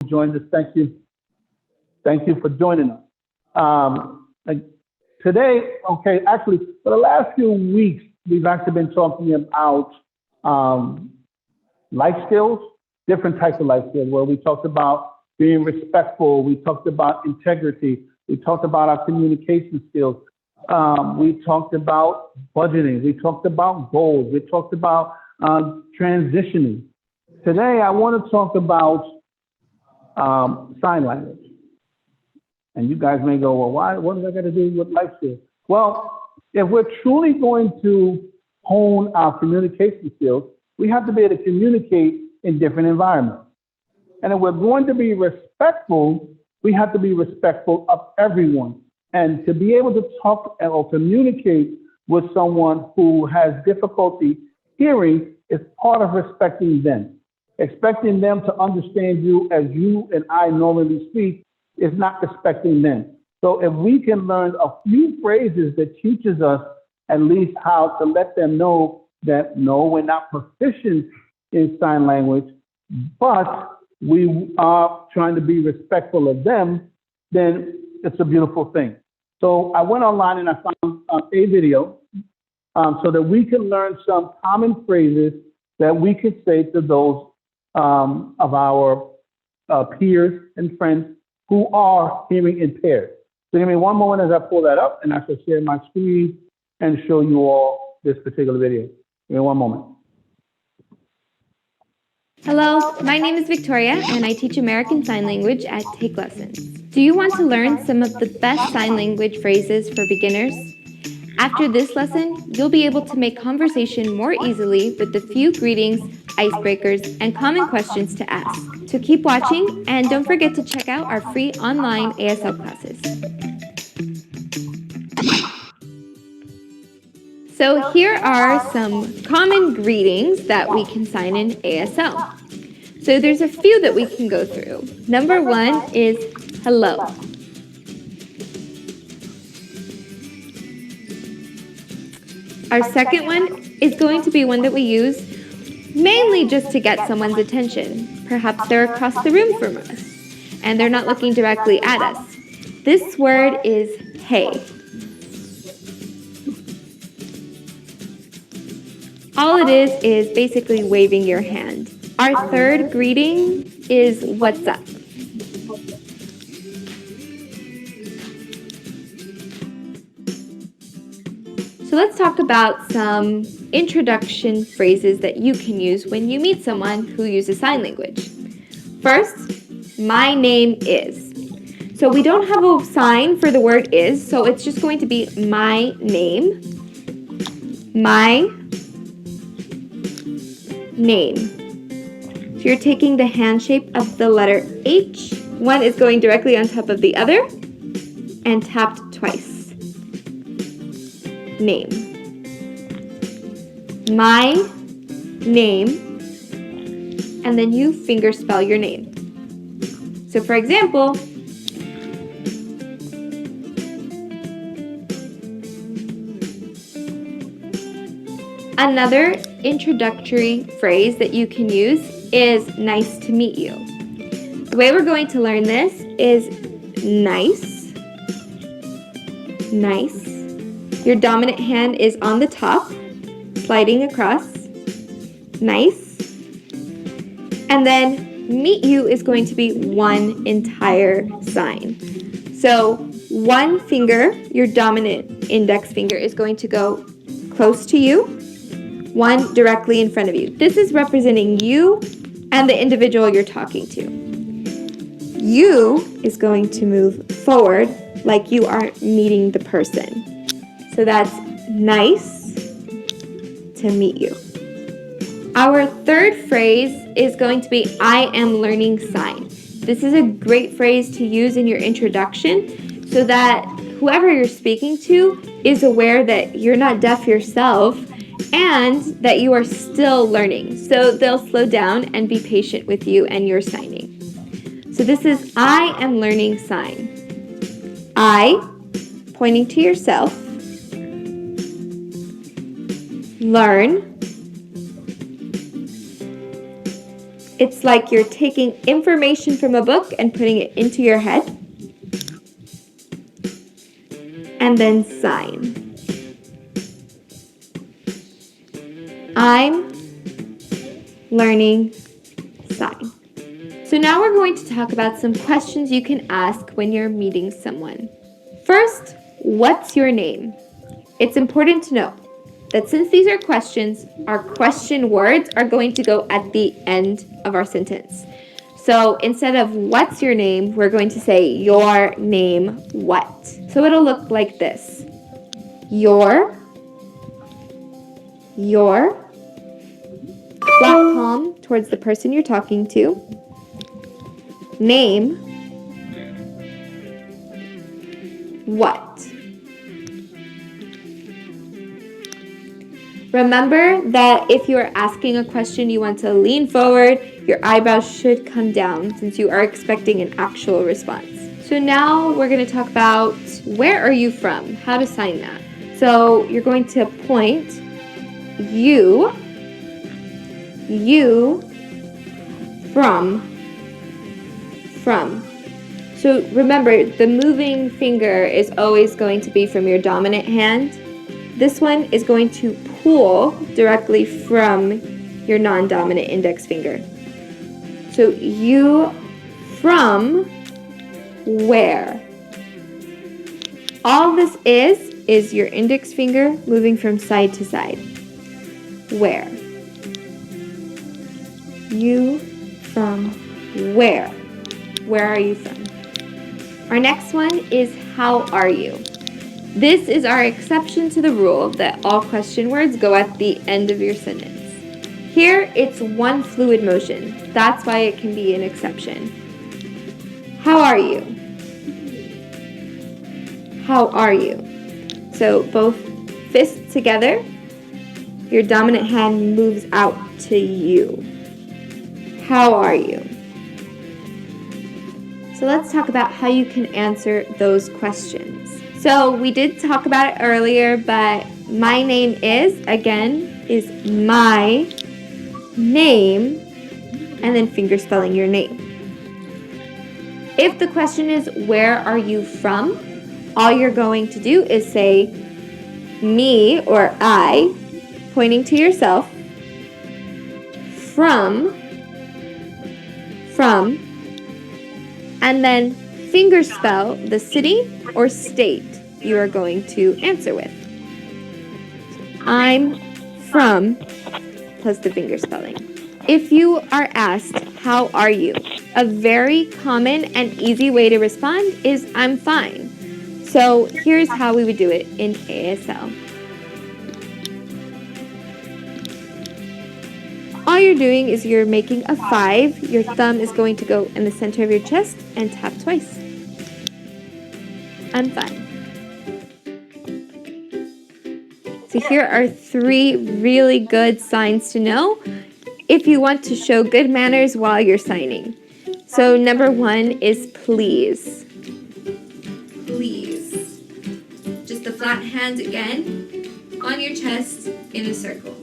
joined us. Thank you. Thank you for joining us. Today, okay, actually, for the last few weeks, we've actually been talking about life skills, different types of life skills, where we talked about being respectful, we talked about integrity, we talked about our communication skills, we talked about budgeting, we talked about goals, we talked about transitioning. Today, I want to talk about sign language. And you guys may go, well, why? What does that got to do with life skills? Well, if we're truly going to hone our communication skills, we have to be able to communicate in different environments. And if we're going to be respectful, we have to be respectful of everyone. And to be able to talk or communicate with someone who has difficulty hearing is part of respecting them. Expecting them to understand you as you and I normally speak is not respecting them. So if we can learn a few phrases that teaches us at least how to let them know that no, we're not proficient in sign language, but we are trying to be respectful of them, then it's a beautiful thing. So I went online and I found a video so that we can learn some common phrases that we could say to those of our peers and friends who are hearing impaired. So give me one moment as I pull that up and I shall share my screen and show you all this particular video. Give me one moment. Hello, my name is Victoria and I teach American Sign Language at Take Lessons. Do you want to learn some of the best sign language phrases for beginners? After this lesson, you'll be able to make conversation more easily with the few greetings, icebreakers, and common questions to ask. So keep watching and don't forget to check out our free online ASL classes. So here are some common greetings that we can sign in ASL. So there's a few that we can go through. Number one is hello. Our second one is going to be one that we use mainly just to get someone's attention. Perhaps they're across the room from us and they're not looking directly at us. This word is hey. All it is basically waving your hand. Our third greeting is what's up. So let's talk about some introduction phrases that you can use when you meet someone who uses sign language. First, my name is. So we don't have a sign for the word is, so it's just going to be my name. My name. So you're taking the hand shape of the letter H. One is going directly on top of the other and tapped twice. Name. My name, and then you finger spell your name. So for example, another introductory phrase that you can use is nice to meet you. The way we're going to learn this is nice, nice. Your dominant hand is on the top, sliding across, nice. And then meet you is going to be one entire sign. So one finger, your dominant index finger, is going to go close to you, one directly in front of you. This is representing you and the individual you're talking to. You is going to move forward like you are meeting the person. So that's nice to meet you. Our third phrase is going to be I am learning sign. This is a great phrase to use in your introduction so that whoever you're speaking to is aware that you're not deaf yourself and that you are still learning. So they'll slow down and be patient with you and your signing. So this is I am learning sign. I, pointing to yourself. Learn It's like you're taking information from a book and putting it into your head. And then sign. I'm learning sign. So now we're going to talk about some questions you can ask when you're meeting someone. First, what's your name? It's important to know that since these are questions, our question words are going to go at the end of our sentence. So instead of what's your name, we're going to say your name what. So it'll look like this. Your, flat palm towards the person you're talking to, name, what. Remember that if you are asking a question, you want to lean forward, your eyebrows should come down since you are expecting an actual response. So now we're going to talk about where are you from, how to sign that. So you're going to point you from. So remember, the moving finger is always going to be from your dominant hand. This one is going to pull directly from your non-dominant index finger. So you from where? All this is your index finger moving from side to side. Where? You from where? Where are you from? Our next one is how are you? This is our exception to the rule that all question words go at the end of your sentence. Here, it's one fluid motion. That's why it can be an exception. How are you? How are you? So both fists together, your dominant hand moves out to you. How are you? So let's talk about how you can answer those questions. So we did talk about it earlier, but my name is my name, and then finger spelling your name. If the question is where are you from, all you're going to do is say me or I, pointing to yourself, from, and then finger spell the city or state you are going to answer with. I'm from, plus the finger spelling. If you are asked, how are you? A very common and easy way to respond is I'm fine. So here's how we would do it in ASL. All you're doing is you're making a 5. Your thumb is going to go in the center of your chest and tap twice. I'm fine. So here are 3 really good signs to know if you want to show good manners while you're signing. So number 1 is please. Please. Just the flat hand again on your chest in a circle.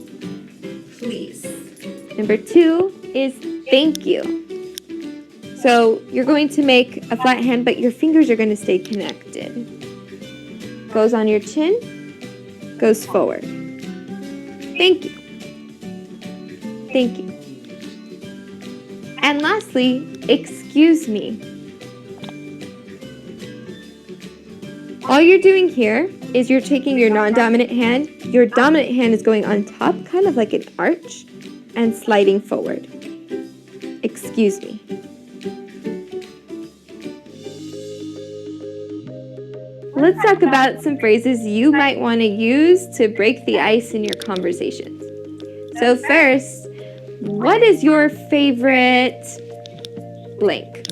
Please. Number 2 is thank you. So you're going to make a flat hand, but your fingers are going to stay connected. Goes on your chin, goes forward. Thank you. Thank you. And lastly, excuse me. All you're doing here is you're taking your non-dominant hand. Your dominant hand is going on top, kind of like an arch, and sliding forward. Excuse me. Let's talk about some phrases you might want to use to break the ice in your conversations. So first, what is your favorite blank?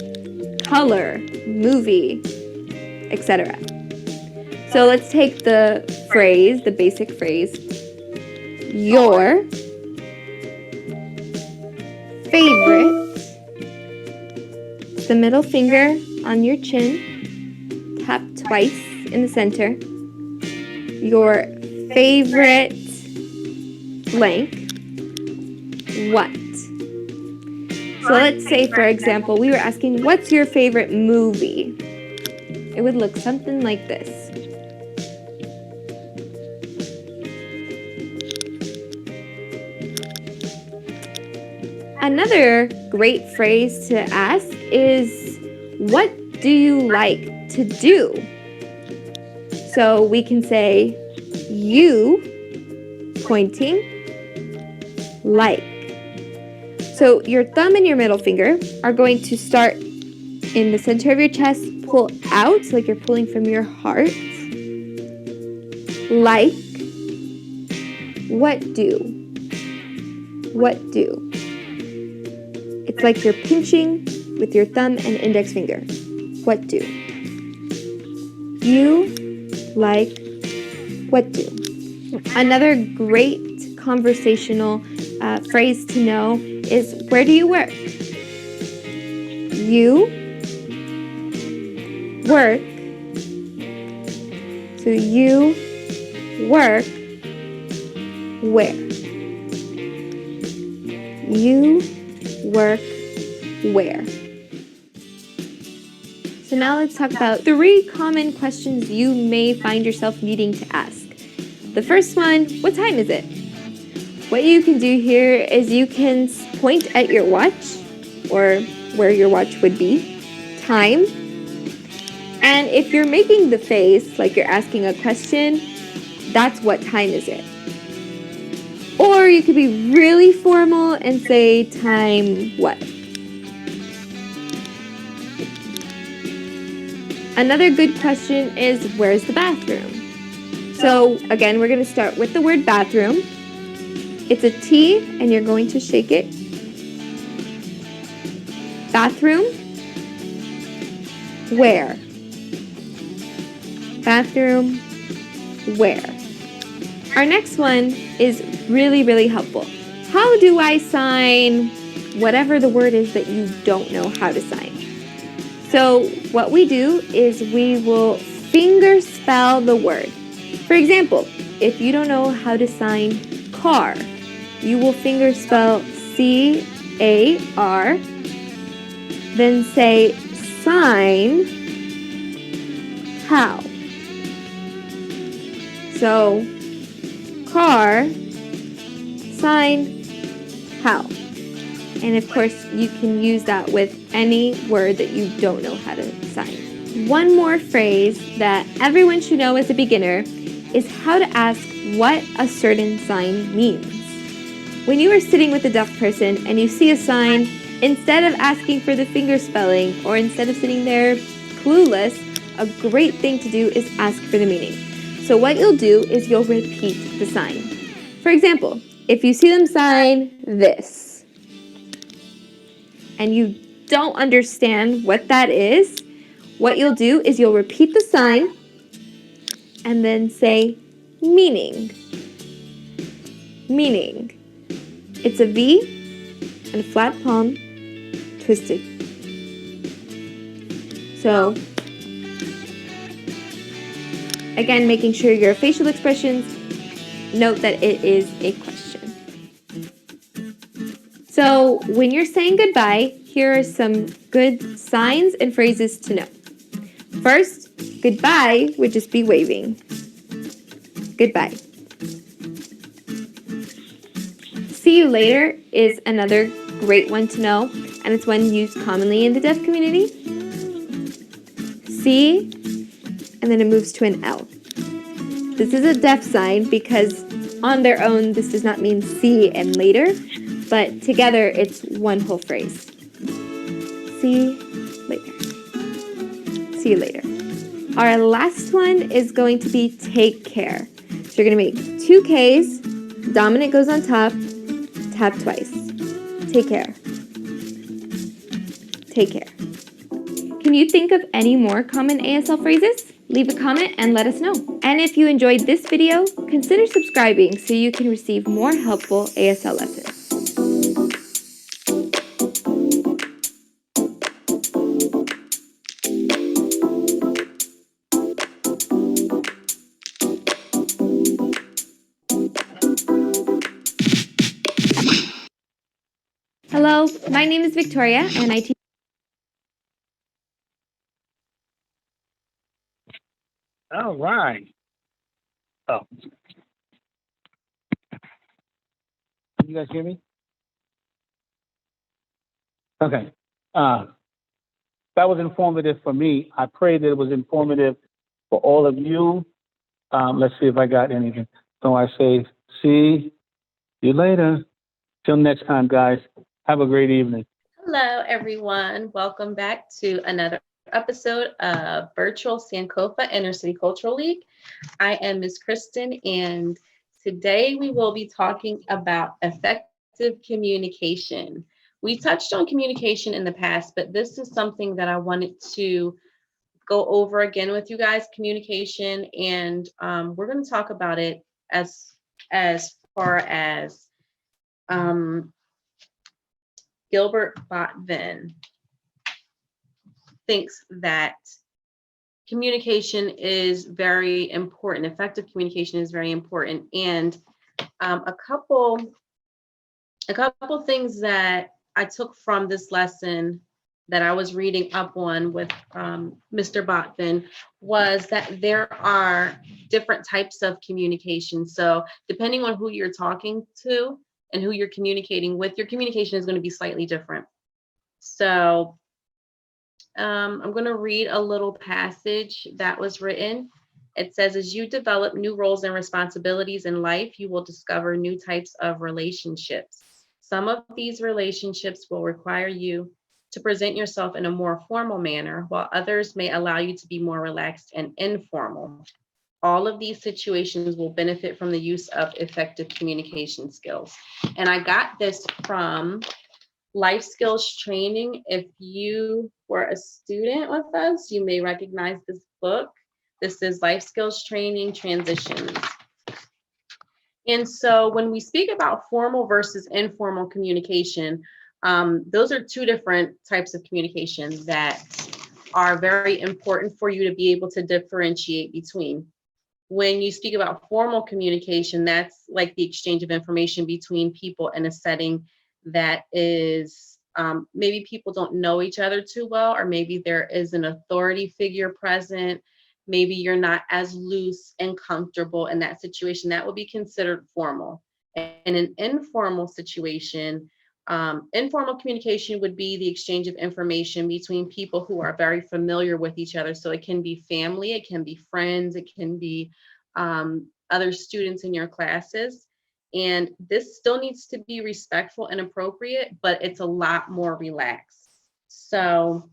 Color, movie, etc. So let's take the phrase, the basic phrase, your favorite, the middle finger on your chin, tap twice in the center, your favorite blank, what? So let's say, for example, we were asking, what's your favorite movie? It would look something like this. Another great phrase to ask is, what do you like to do? So we can say, you, pointing, like. So your thumb and your middle finger are going to start in the center of your chest, pull out, like you're pulling from your heart. Like, what do? What do? It's like you're pinching with your thumb and index finger. What do? You like what do? Another great conversational phrase to know is, where do you work? You work. So you work where? You work where? So now let's talk about 3 common questions you may find yourself needing to ask. The first one, what time is it? What you can do here is you can point at your watch, or where your watch would be, time. And if you're making the face, like you're asking a question, that's what time is it. Or you could be really formal and say, time what? Another good question is, where's the bathroom? So again, we're going to start with the word bathroom. It's a T, and you're going to shake it. Bathroom. Where? Bathroom. Where? Our next one is really, really helpful. How do I sign whatever the word is that you don't know how to sign? So what we do is we will finger spell the word. For example, if you don't know how to sign car, you will finger spell C-A-R, then say sign how. So car, sign how. And of course, you can use that with any word that you don't know how to sign. One more phrase that everyone should know as a beginner is how to ask what a certain sign means. When you are sitting with a deaf person and you see a sign, instead of asking for the finger spelling or instead of sitting there clueless, a great thing to do is ask for the meaning. So what you'll do is you'll repeat the sign. For example, if you see them sign this, and you don't understand what that is, what you'll do is you'll repeat the sign and then say meaning. Meaning. It's a V and a flat palm twisted. So, again, making sure your facial expressions note that it is a question. So when you're saying goodbye, here are some good signs and phrases to know. First, goodbye would just be waving. Goodbye. See you later is another great one to know, and it's one used commonly in the deaf community. See, and then it moves to an L. This is a deaf sign because on their own, this does not mean see and later, but together it's one whole phrase. See later. See you later. Our last one is going to be take care. So you're going to make 2 Ks, dominant goes on top, tap twice. Take care. Take care. Can you think of any more common ASL phrases? Leave a comment and let us know. And if you enjoyed this video, consider subscribing so you can receive more helpful ASL lessons. Hello, My name is Victoria, and I teach. All right. Oh. Can you guys hear me? Okay. That was informative for me. I pray that it was informative for all of you. Let's see if I got anything. So I say, see you later. Till next time, guys. Have a great evening. Hello, everyone. Welcome back to another episode of Virtual Sankofa Intercity Cultural League. I am Ms. Kristen, and today we will be talking about effective communication. We touched on communication in the past, but this is something that I wanted to go over again with you guys, communication, and we're going to talk about it as far as Gilbert Bottvin thinks that communication is very important. Effective communication is very important. And a couple things that I took from this lesson that I was reading up on with Mr. Bottvin was that there are different types of communication. So depending on who you're talking to and who you're communicating with, your communication is going to be slightly different. So I'm going to read a little passage that was written. It says, as you develop new roles and responsibilities in life, you will discover new types of relationships. Some of these relationships will require you to present yourself in a more formal manner, while others may allow you to be more relaxed and informal. All of these situations will benefit from the use of effective communication skills. And I got this from Life Skills Training. If you were a student with us, you may recognize this book. This is Life Skills Training Transitions. And so when we speak about formal versus informal communication, those are two different types of communication that are very important for you to be able to differentiate between. When you speak about formal communication, that's like the exchange of information between people in a setting that is maybe people don't know each other too well, or maybe there is an authority figure present. Maybe you're not as loose and comfortable in that situation. That would be considered formal. And in an informal situation, informal communication would be the exchange of information between people who are very familiar with each other. So it can be family, it can be friends, it can be other students in your classes. And this still needs to be respectful and appropriate, but it's a lot more relaxed. So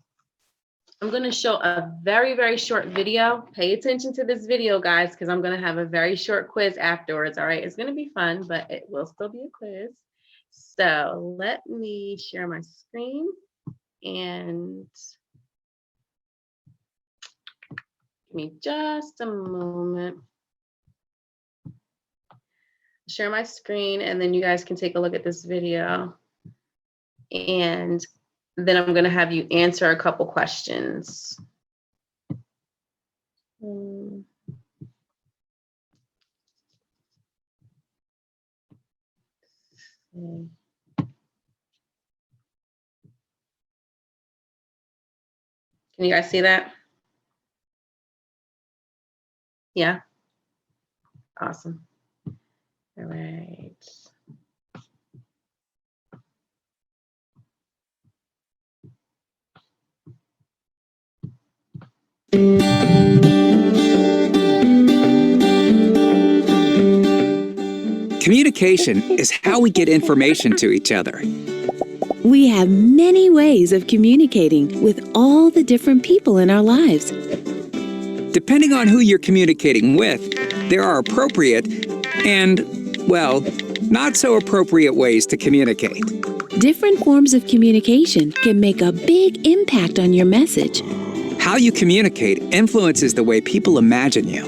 I'm going to show a very, very short video. Pay attention to this video, guys, because I'm going to have a very short quiz afterwards. All right, it's going to be fun, but it will still be a quiz. So let me share my screen and give me just a moment. Share my screen, and then you guys can take a look at this video. And then I'm going to have you answer a couple questions. Can you guys see that? Yeah? Awesome. All right. Communication is how we get information to each other. We have many ways of communicating with all the different people in our lives. Depending on who you're communicating with, there are appropriate and, well, not so appropriate ways to communicate. Different forms of communication can make a big impact on your message. How you communicate influences the way people imagine you,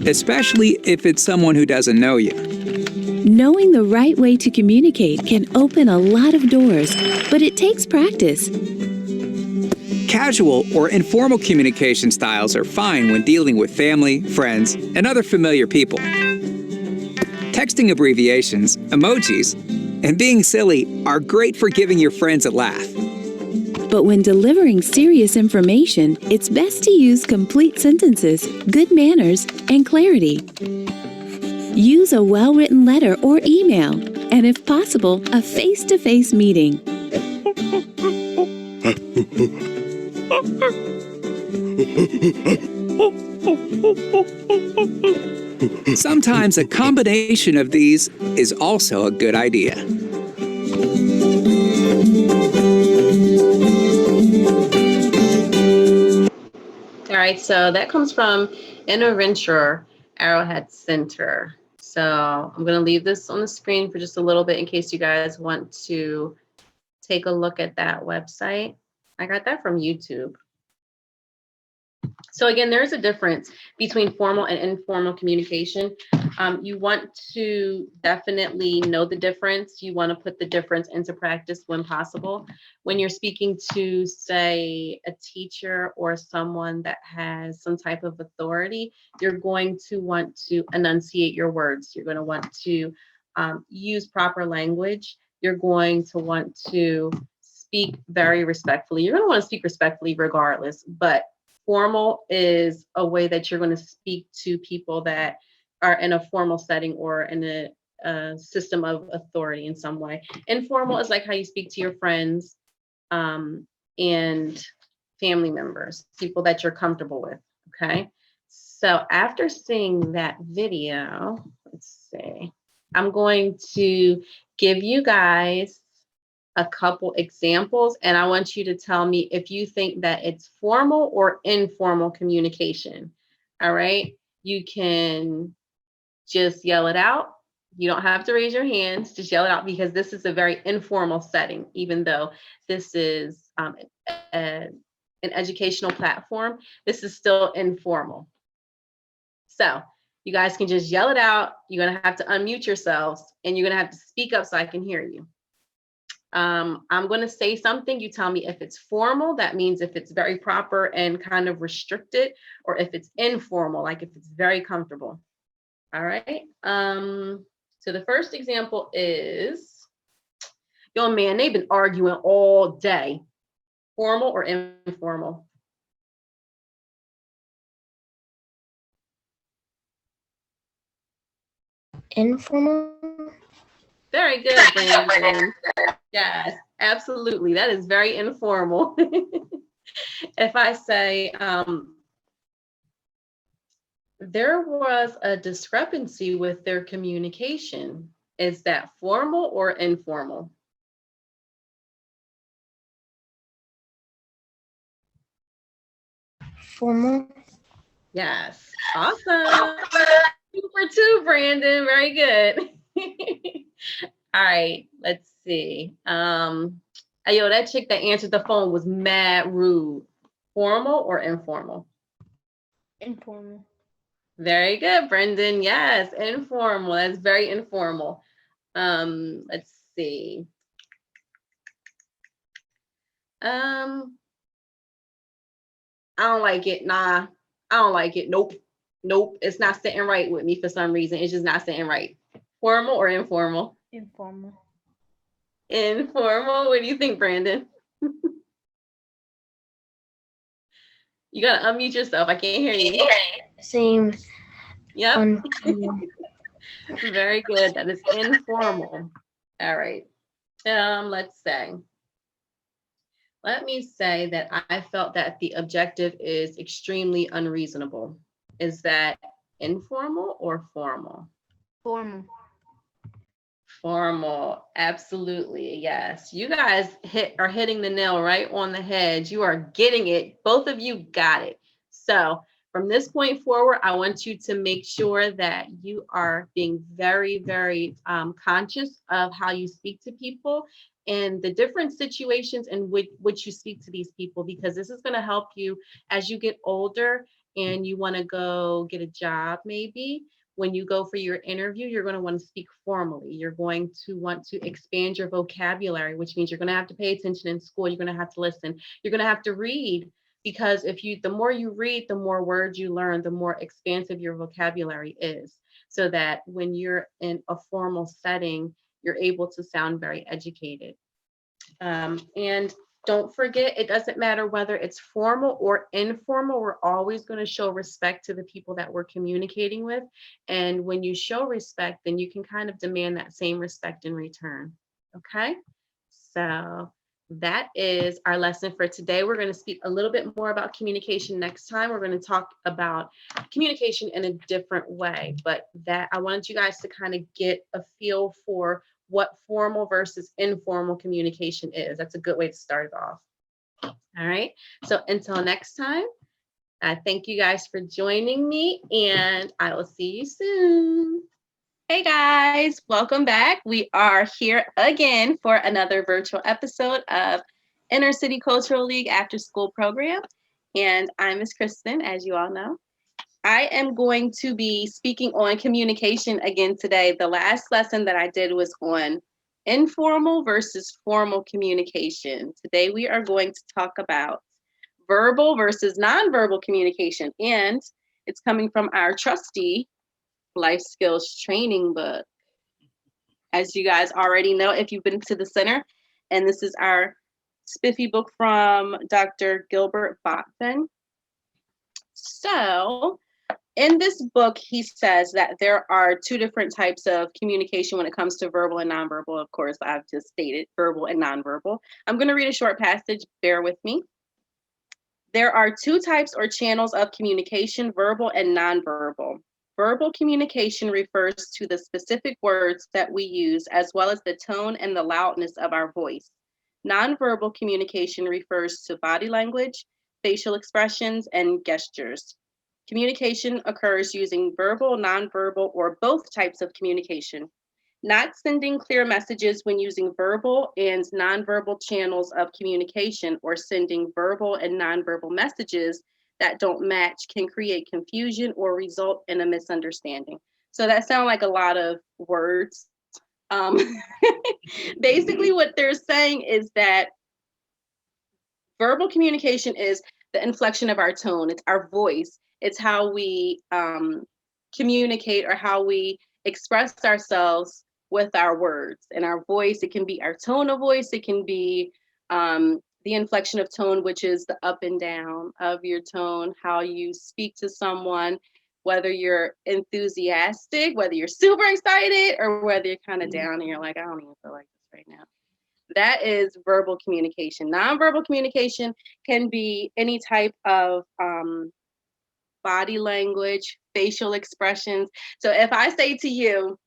especially if it's someone who doesn't know you. Knowing the right way to communicate can open a lot of doors, but it takes practice. Casual or informal communication styles are fine when dealing with family, friends, and other familiar people. Texting abbreviations, emojis, and being silly are great for giving your friends a laugh. But when delivering serious information, it's best to use complete sentences, good manners, and clarity. Use a well-written letter or email, and if possible, a face-to-face meeting. Sometimes a combination of these is also a good idea. All right, so that comes from Interventure Arrowhead Center. So I'm going to leave this on the screen for just a little bit in case you guys want to take a look at that website. I got that from YouTube. So again, there's a difference between formal and informal communication. You want to definitely know the difference. You want to put the difference into practice when possible. When you're speaking to, say, a teacher or someone that has some type of authority, you're going to want to enunciate your words. You're going to want to use proper language. You're going to want to speak very respectfully. You're going to want to speak respectfully regardless, but formal is a way that you're going to speak to people that are in a formal setting or in a system of authority in some way. Informal is like how you speak to your friends and family members, people that you're comfortable with, okay? So after seeing that video, let's see, I'm going to give you guys a couple examples, and I want you to tell me if you think that it's formal or informal communication. All right, you can just yell it out. You don't have to raise your hands, just yell it out, because this is a very informal setting, even though this is an educational platform, this is still informal. So you guys can just yell it out. You're gonna have to unmute yourselves and you're gonna have to speak up so I can hear you. I'm going to say something. You tell me if it's formal, that means if it's very proper and kind of restricted, or if it's informal, like if it's very comfortable. All right. So the first example is, yo, man, they've been arguing all day. Formal or informal? Informal. Very good, Brandon. Yes, absolutely. That is very informal. If I say, there was a discrepancy with their communication, is that formal or informal? Formal. Yes. Awesome. 2 for 2, Brandon. Very good. All right, let's see. Yo, that chick that answered the phone was mad rude. Formal or informal? Informal. Very good, Brendan. Yes, informal. That's very informal. Let's see. I don't like it. Nah, I don't like it. Nope. Nope. It's not sitting right with me for some reason. It's just not sitting right. Formal or informal? Informal. Informal. What do you think, Brandon? You gotta unmute yourself. I can't hear you. Same. Yep. Very good. That is informal. All right. Let's say. Let me say that I felt that the objective is extremely unreasonable. Is that informal or formal? Formal. Formal, absolutely, yes. You guys are hitting the nail right on the head. You are getting it. Both of you got it. So from this point forward, I want you to make sure that you are being very, very conscious of how you speak to people and the different situations in which you speak to these people, because this is going to help you as you get older and you want to go get a job maybe. When you go for your interview, you're going to want to speak formally. You're going to want to expand your vocabulary, which means you're going to have to pay attention in school. You're going to have to listen. You're going to have to read, because the more you read, the more words you learn, the more expansive your vocabulary is. So that when you're in a formal setting, you're able to sound very educated. And don't forget, it doesn't matter whether it's formal or informal, we're always going to show respect to the people that we're communicating with. And when you show respect, then you can kind of demand that same respect in return. Okay, so that is our lesson for today. We're going to speak a little bit more about communication next time. We're going to talk about communication in a different way, but that I wanted you guys to kind of get a feel for what formal versus informal communication is. That's a good way to start it off. All right. So until next time, I thank you guys for joining me, and I will see you soon. Hey guys, welcome back. We are here again for another virtual episode of Inner City Cultural League After School Program. And I'm Miss Kristen, as you all know. I am going to be speaking on communication again today. The last lesson that I did was on informal versus formal communication. Today we are going to talk about verbal versus nonverbal communication. And it's coming from our trusty life skills training book. As you guys already know, if you've been to the center, and this is our spiffy book from Dr. Gilbert Botfin. So in this book, he says that there are two different types of communication when it comes to verbal and nonverbal. Of course, I've just stated verbal and nonverbal. I'm going to read a short passage. Bear with me. There are two types or channels of communication, verbal and nonverbal. Verbal communication refers to the specific words that we use, as well as the tone and the loudness of our voice. Nonverbal communication refers to body language, facial expressions, and gestures. Communication occurs using verbal, nonverbal, or both types of communication. Not sending clear messages when using verbal and nonverbal channels of communication, or sending verbal and nonverbal messages that don't match can create confusion or result in a misunderstanding. So that sounds like a lot of words. Basically, what they're saying is that verbal communication is the inflection of our tone. It's our voice. It's how we communicate, or how we express ourselves with our words and our voice. It can be our tone of voice. It can be the inflection of tone, which is the up and down of your tone, how you speak to someone, whether you're enthusiastic, whether you're super excited, or whether you're kind of down and you're like, I don't even feel like this right now. That is verbal communication. Nonverbal communication can be any type of body language, facial expressions. So if I say to you,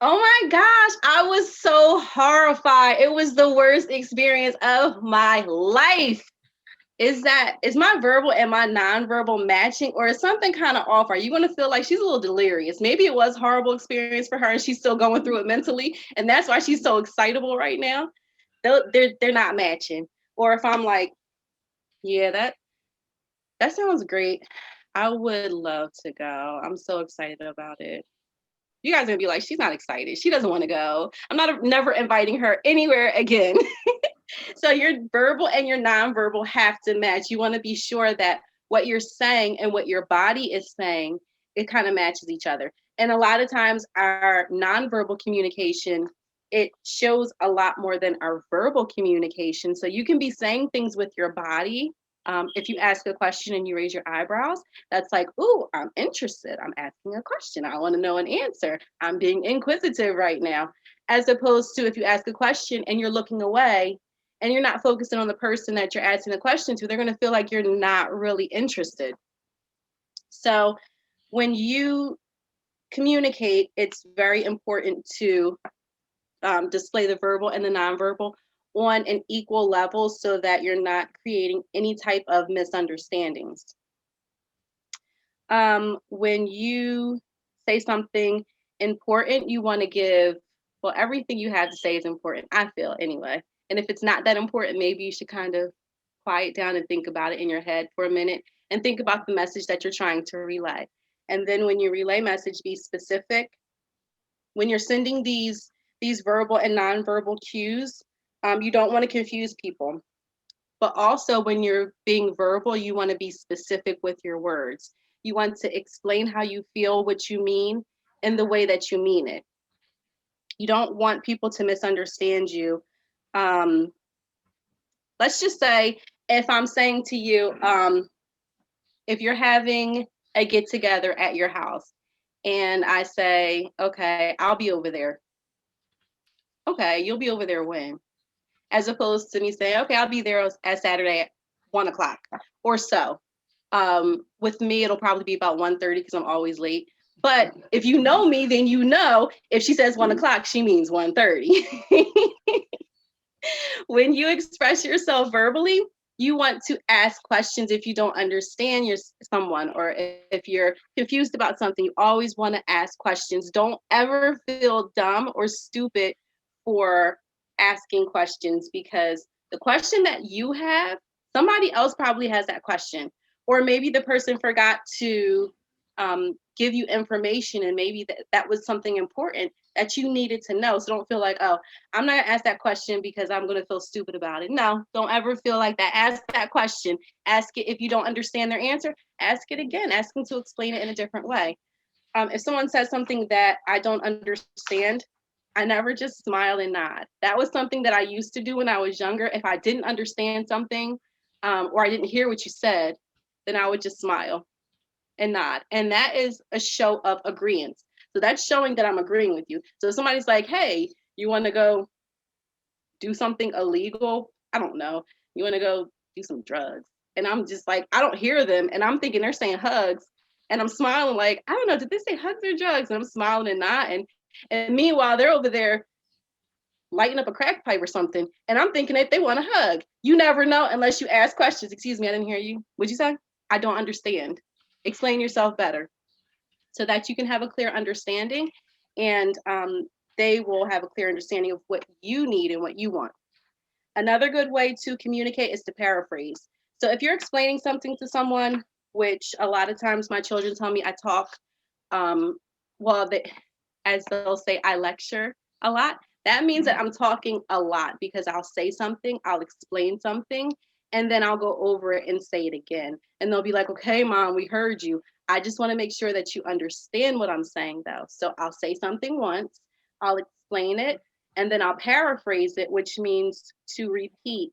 oh my gosh, I was so horrified. It was the worst experience of my life. Is my verbal and my nonverbal matching, or is something kind of off? Are you going to feel like she's a little delirious? Maybe it was a horrible experience for her and she's still going through it mentally, and that's why she's so excitable right now. They're not matching. Or if I'm like, yeah, that sounds great. I would love to go. I'm so excited about it. You guys are gonna be like, she's not excited. She doesn't want to go. I'm never inviting her anywhere again. So your verbal and your nonverbal have to match. You want to be sure that what you're saying and what your body is saying, it kind of matches each other. And a lot of times our nonverbal communication, it shows a lot more than our verbal communication. So you can be saying things with your body. If you ask a question and you raise your eyebrows, that's like, ooh, I'm interested. I'm asking a question. I want to know an answer. I'm being inquisitive right now. As opposed to if you ask a question and you're looking away and you're not focusing on the person that you're asking the question to, they're going to feel like you're not really interested. So when you communicate, it's very important to display the verbal and the nonverbal on an equal level so that you're not creating any type of misunderstandings. When you say something important, you want to give, well, everything you have to say is important, I feel, anyway. And if it's not that important, maybe you should kind of quiet down and think about it in your head for a minute and think about the message that you're trying to relay. And then when you relay message, be specific. When you're sending these verbal and nonverbal cues, you don't want to confuse people. But also when you're being verbal, you want to be specific with your words. You want to explain how you feel, what you mean, in the way that you mean it. You don't want people to misunderstand you. Let's just say if I'm saying to you, if you're having a get together at your house and I say, okay, I'll be over there. Okay, you'll be over there when? As opposed to me saying, okay, I'll be there at Saturday at 1:00 or so. With me, it'll probably be about 1:30 because I'm always late. But if you know me, then you know if she says 1:00, she means 1:30. When you express yourself verbally, you want to ask questions if you don't understand someone, or if you're confused about something, you always want to ask questions. Don't ever feel dumb or stupid for asking questions, because the question that you have, somebody else probably has that question. Or maybe the person forgot to give you information, and maybe that was something important that you needed to know. So don't feel like, oh, I'm not gonna ask that question because I'm gonna feel stupid about it. No, don't ever feel like that. Ask that question. Ask it if you don't understand their answer. Ask it again. Ask them to explain it in a different way. If someone says something that I don't understand, I never just smile and nod. That was something that I used to do when I was younger. If I didn't understand something, or I didn't hear what you said, then I would just smile and nod. And that is a show of agreement. So that's showing that I'm agreeing with you. So if somebody's like, hey, you want to go do something illegal? I don't know. You want to go do some drugs? And I'm just like, I don't hear them. And I'm thinking they're saying hugs. And I'm smiling like, I don't know, did they say hugs or drugs? And I'm smiling and nodding. And meanwhile, they're over there lighting up a crack pipe or something. And I'm thinking that they want a hug. You never know unless you ask questions. Excuse me, I didn't hear you. What'd you say? I don't understand. Explain yourself better so that you can have a clear understanding, and they will have a clear understanding of what you need and what you want. Another good way to communicate is to paraphrase. So if you're explaining something to someone, which a lot of times my children tell me I talk, well, as they'll say, I lecture a lot. That means that I'm talking a lot, because I'll say something, I'll explain something, and then I'll go over it and say it again. And they'll be like, okay, Mom, we heard you. I just want to make sure that you understand what I'm saying, though. So I'll say something once, I'll explain it, and then I'll paraphrase it, which means to repeat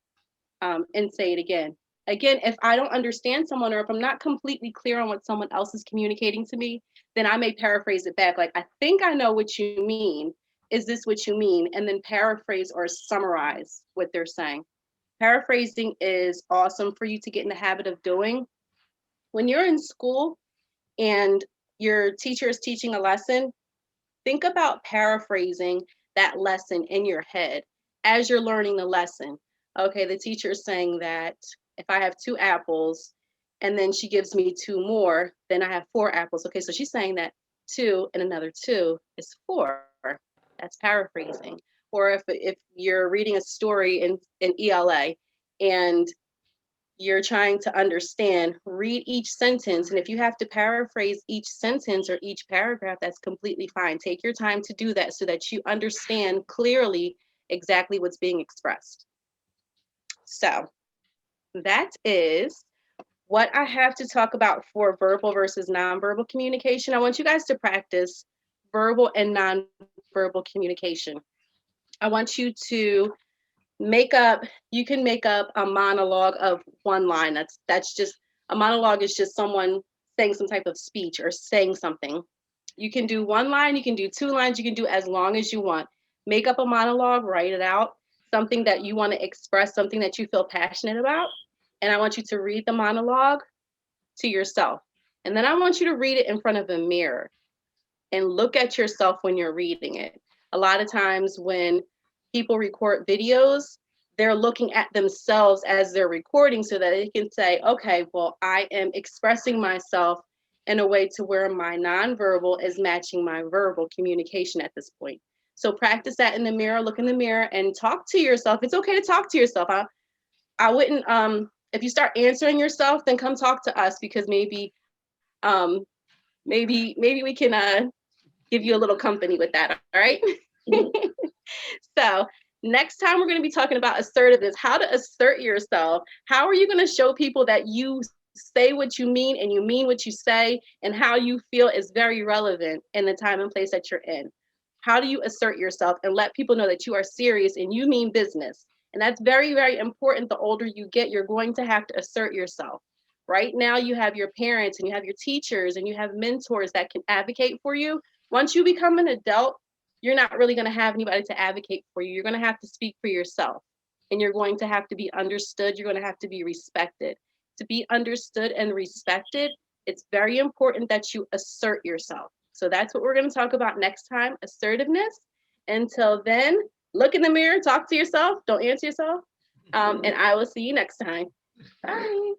and say it again. Again, if I don't understand someone, or if I'm not completely clear on what someone else is communicating to me, then I may paraphrase it back. Like, I think I know what you mean. Is this what you mean? And then paraphrase or summarize what they're saying. Paraphrasing is awesome for you to get in the habit of doing. When you're in school and your teacher is teaching a lesson, think about paraphrasing that lesson in your head as you're learning the lesson. Okay, the teacher is saying that if I have 2 apples and then she gives me 2 more, then I have 4 apples. Okay, so she's saying that 2 and another 2 is 4. That's paraphrasing. Or if you're reading a story in ELA and you're trying to understand, read each sentence. And if you have to paraphrase each sentence or each paragraph, that's completely fine. Take your time to do that so that you understand clearly exactly what's being expressed. So that is what I have to talk about for verbal versus nonverbal communication. I want you guys to practice verbal and nonverbal communication. I want you to you can make up a monologue of one line. That's just, a monologue is just someone saying some type of speech or saying something. You can do 1 line, you can do 2 lines, you can do as long as you want. Make up a monologue, write it out, something that you want to express, something that you feel passionate about. And I want you to read the monologue to yourself. And then I want you to read it in front of a mirror and look at yourself when you're reading it. A lot of times when people record videos, they're looking at themselves as they're recording so that they can say, okay, well, I am expressing myself in a way to where my nonverbal is matching my verbal communication at this point. So practice that in the mirror, look in the mirror and talk to yourself. It's okay to talk to yourself. I wouldn't, if you start answering yourself, then come talk to us, because maybe we can give you a little company with that, all right? So next time we're going to be talking about assertiveness, how to assert yourself. How are you going to show people that you say what you mean and you mean what you say, and how you feel is very relevant in the time and place that you're in? How do you assert yourself and let people know that you are serious and you mean business? And that's very, very important. The older you get, you're going to have to assert yourself. Right now, you have your parents and you have your teachers and you have mentors that can advocate for you. Once you become an adult, you're not really going to have anybody to advocate for you. You're going to have to speak for yourself, and you're going to have to be understood. You're going to have to be respected. To be understood and respected, it's very important that you assert yourself. So that's what we're going to talk about next time, assertiveness. Until then, look in the mirror, talk to yourself, don't answer yourself, and I will see you next time. Bye.